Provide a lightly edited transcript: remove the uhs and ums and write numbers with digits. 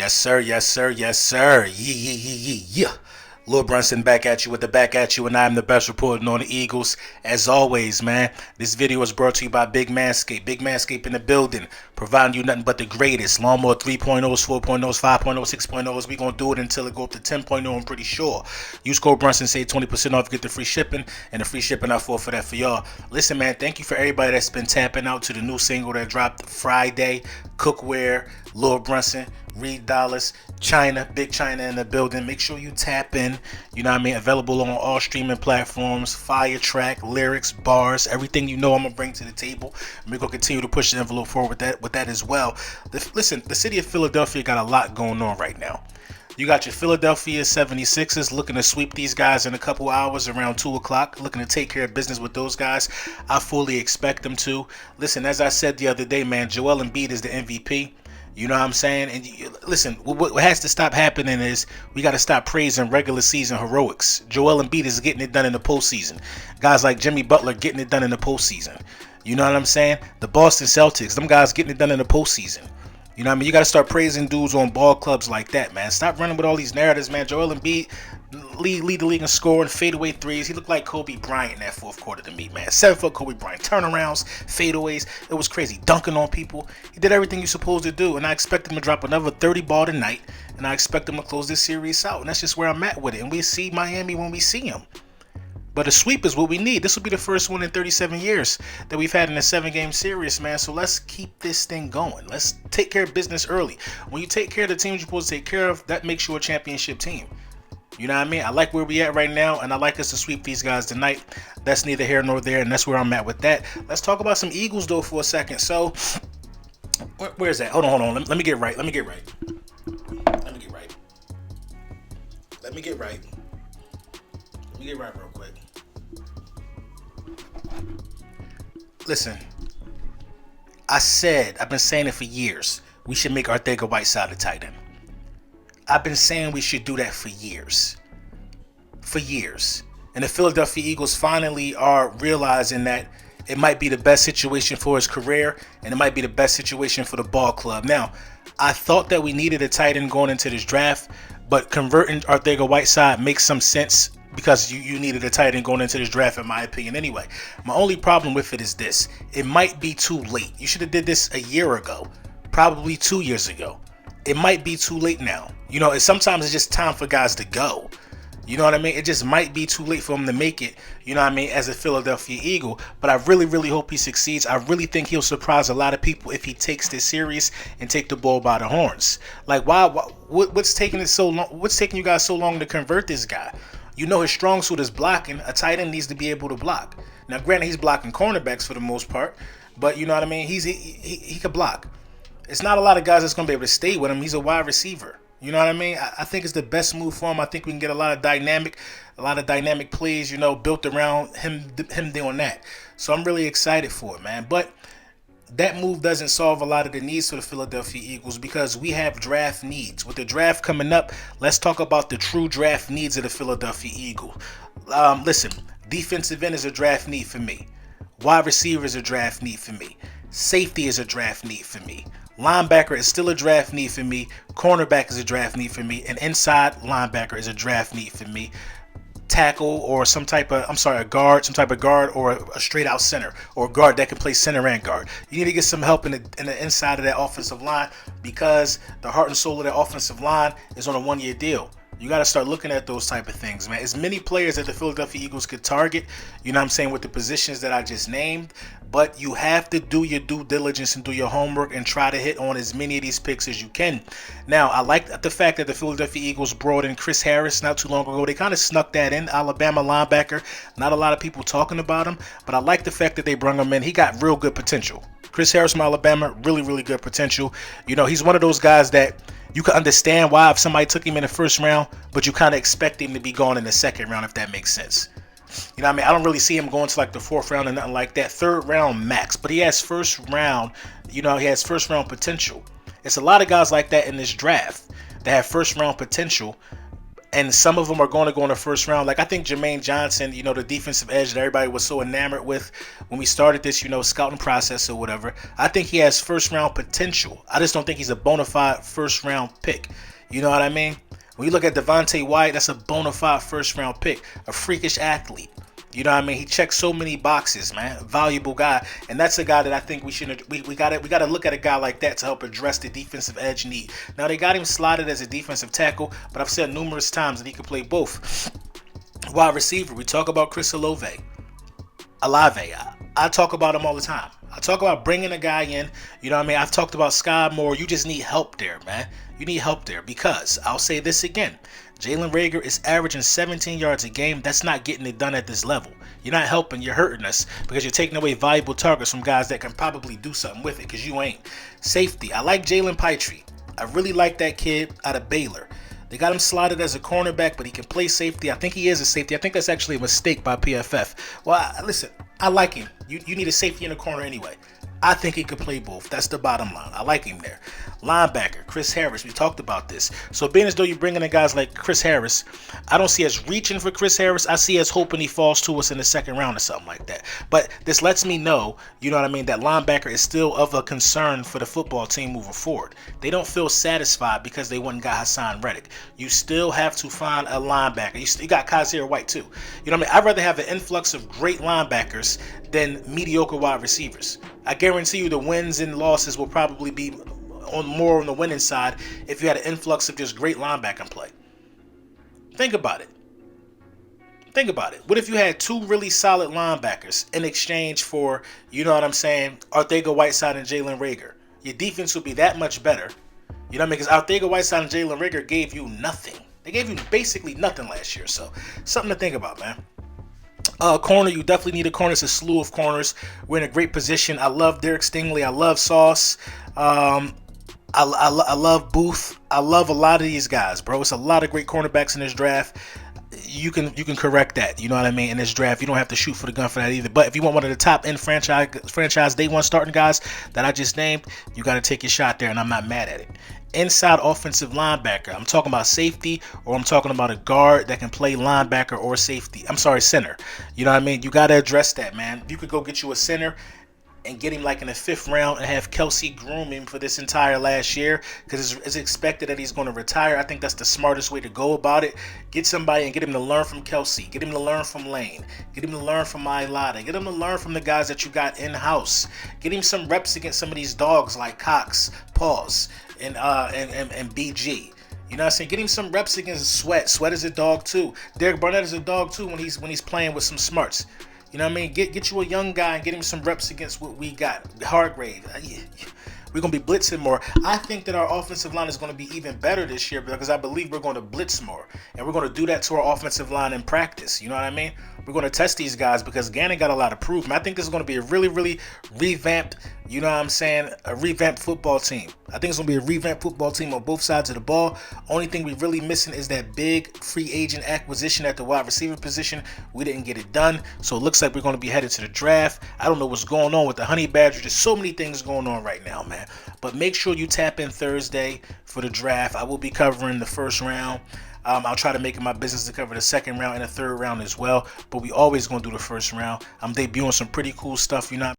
Yes, sir. Yes, sir. Yes, sir. Yeah. Lil Brunson back at you with the back at you, and I am the best reporting on the Eagles. As always, man, this video is brought to you by Big Manscaped. Big Manscaped in the building, providing you nothing but the greatest. Lawnmower 3.0s, 4.0s, 5.0s, 6.0s. We gonna do it until it go up to 10.0, I'm pretty sure. Use code Brunson, save 20% off, get the free shipping, and the free shipping I for that for y'all. Listen, man, thank you for everybody that's been tapping out to the new single that dropped Friday. Cookware, Lil Brunson, Reed Dollars, China, Big China in the building. Make sure you tap in. You know what I mean? Available on all streaming platforms. Fire track, lyrics, bars, everything you know I'm gonna bring to the table. And we're gonna continue to push the envelope forward with that as well. Listen, the city of Philadelphia got a lot going on right now. You got your Philadelphia 76ers looking to sweep these guys in a couple hours around 2 o'clock, looking to take care of business with those guys. I fully expect them to. Listen, as I said the other day, man, Joel Embiid is the MVP. You know what I'm saying? And listen, what has to stop happening is we got to stop praising regular season heroics. Joel Embiid is getting it done in the postseason. Guys like Jimmy Butler getting it done in the postseason. You know what I'm saying? The Boston Celtics, them guys getting it done in the postseason. You know what I mean? You got to start praising dudes on ball clubs like that, man. Stop running with all these narratives, man. Joel Embiid lead the league in scoring, fadeaway threes. He looked like Kobe Bryant in that fourth quarter to me, man. 7-foot Kobe Bryant. Turnarounds, fadeaways. It was crazy. Dunking on people. He did everything you're supposed to do, and I expect him to drop another 30 ball tonight, and I expect him to close this series out, and that's just where I'm at with it. And we see Miami when we see him. But a sweep is what we need. This will be the first one in 37 years that we've had in a 7-game series, man. So let's keep this thing going. Let's take care of business early. When you take care of the teams you're supposed to take care of, that makes you a championship team. You know what I mean? I like where we at right now, and I like us to sweep these guys tonight. That's neither here nor there, and that's where I'm at with that. Let's talk about some Eagles, though, for a second. So, where's that? Hold on. Let me get right. Let me get right real quick. Listen, I've been saying it for years. We should make Arcega-Whiteside a tight end. I've been saying we should do that for years. And the Philadelphia Eagles finally are realizing that it might be the best situation for his career, and it might be the best situation for the ball club. Now, I thought that we needed a tight end going into this draft, but converting Arcega-Whiteside makes some sense because you needed a tight end going into this draft, in my opinion anyway. My only problem with it is this. It might be too late. You should have did this a year ago, probably 2 years ago. It might be too late now. You know, sometimes it's just time for guys to go. You know what I mean? It just might be too late for him to make it, you know what I mean, as a Philadelphia Eagle. But I really, really hope he succeeds. I really think he'll surprise a lot of people if he takes this serious and take the ball by the horns. Like, what's taking it so long? What's taking you guys so long to convert this guy? You know his strong suit is blocking. A tight end needs to be able to block. Now, granted, he's blocking cornerbacks for the most part, but you know what I mean? He could block. It's not a lot of guys that's going to be able to stay with him. He's a wide receiver. You know what I mean? I think it's the best move for him. I think we can get a lot of dynamic plays, you know, built around him doing that. So I'm really excited for it, man. But that move doesn't solve a lot of the needs for the Philadelphia Eagles because we have draft needs. With the draft coming up, let's talk about the true draft needs of the Philadelphia Eagles. Listen, defensive end is a draft need for me. Wide receiver is a draft need for me. Safety is a draft need for me. Linebacker is still a draft need for me. Cornerback is a draft need for me. And inside linebacker is a draft need for me. Tackle or a guard or a straight out center, or a guard that can play center and guard. You need to get some help in the inside of that offensive line because the heart and soul of that offensive line is on a 1-year deal. You got to start looking at those type of things, man. As many players that the Philadelphia Eagles could target, you know what I'm saying, with the positions that I just named, but you have to do your due diligence and do your homework and try to hit on as many of these picks as you can. Now, I like the fact that the Philadelphia Eagles brought in Chris Harris not too long ago. They kind of snuck that in, Alabama linebacker. Not a lot of people talking about him, but I like the fact that they brought him in. He got real good potential. Chris Harris from Alabama, really, really good potential. You know, he's one of those guys that you can understand why if somebody took him in the first round, but you kind of expect him to be gone in the second round, if that makes sense. You know what I mean? I don't really see him going to like the fourth round or nothing like that. Third round max, but he has first round, he has first round potential. It's a lot of guys like that in this draft that have first round potential and some of them are going to go in the first round. Like I think Jermaine Johnson, the defensive edge that everybody was so enamored with when we started this, scouting process or whatever. I think he has first round potential. I just don't think he's a bona fide first round pick. You know what I mean? When you look at Devontae White, that's a bona fide first round pick, a freakish athlete. You know what I mean? He checks so many boxes, man. Valuable guy, and that's a guy that I think we gotta look at a guy like that to help address the defensive edge need. Now they got him slotted as a defensive tackle, but I've said numerous times that he could play both. Wide receiver, we talk about Chris Olave. I talk about him all the time. I talk about bringing a guy in. You know what I mean? I've talked about Sky Moore. You just need help there, man. You need help there because I'll say this again. Jalen Reagor is averaging 17 yards a game. That's not getting it done at this level. You're not helping. You're hurting us because you're taking away valuable targets from guys that can probably do something with it because you ain't. Safety. I like Jalen Pitre. I really like that kid out of Baylor. They got him slotted as a cornerback, but he can play safety. I think he is a safety. I think that's actually a mistake by PFF. Well, listen, I like him. You need a safety in the corner anyway. I think he could play both. That's the bottom line. I like him there. Linebacker, Chris Harris. We talked about this. So being as though you're bringing in guys like Chris Harris, I don't see us reaching for Chris Harris. I see us hoping he falls to us in the second round or something like that. But this lets me know, you know what I mean, that linebacker is still of a concern for the football team moving forward. They don't feel satisfied because they went and got Hassan Reddick. You still have to find a linebacker. You got Kaiser White too. You know what I mean? I'd rather have an influx of great linebackers than mediocre wide receivers. I guarantee you the wins and losses will probably be more on the winning side if you had an influx of just great linebacking play. Think about it. What if you had two really solid linebackers in exchange for, you know what I'm saying, Arcega-Whiteside and Jalen Reagor? Your defense would be that much better. You know what I mean? Because Arcega-Whiteside and Jalen Reagor gave you nothing. They gave you basically nothing last year. So something to think about, man. Corner, you definitely need a corner. It's a slew of corners. We're in a great position. I love Derek Stingley. I love Sauce. I love Booth. I love a lot of these guys, bro. It's a lot of great cornerbacks in this draft. You can correct that. You know what I mean? In this draft, you don't have to shoot for the gun for that either. But if you want one of the top end franchise day one starting guys that I just named, you got to take your shot there, and I'm not mad at it. Inside offensive linebacker. I'm talking about safety, or I'm talking about a guard that can play linebacker or safety. I'm sorry, center. You know what I mean? You got to address that, man. You could go get you a center and get him like in the 5th round and have Kelsey groom him for this entire last year because it's expected that he's going to retire. I think that's the smartest way to go about it. Get somebody and get him to learn from Kelsey. Get him to learn from Lane. Get him to learn from Mailata. Get him to learn from the guys that you got in-house. Get him some reps against some of these dogs like Cox, Paws, and BG. You know what I'm saying? Get him some reps against Sweat. Sweat is a dog too. Derek Barnett is a dog too when he's playing with some smarts. You know what I mean? Get you a young guy and get him some reps against what we got. Hargrave. We're going to be blitzing more. I think that our offensive line is going to be even better this year because I believe we're going to blitz more. And we're going to do that to our offensive line in practice. You know what I mean? We're going to test these guys because Gannon got a lot of proof. I think this is going to be a really, really revamped, you know what I'm saying, a revamped football team. I think it's going to be a revamped football team on both sides of the ball. Only thing we're really missing is that big free agent acquisition at the wide receiver position. We didn't get it done. So it looks like we're going to be headed to the draft. I don't know what's going on with the Honey Badger. There's so many things going on right now, man. But make sure you tap in Thursday for the draft. I will be covering the first round. I'll try to make it my business to cover the second round and the third round as well. But we always going to do the first round. I'm debuting some pretty cool stuff, you know.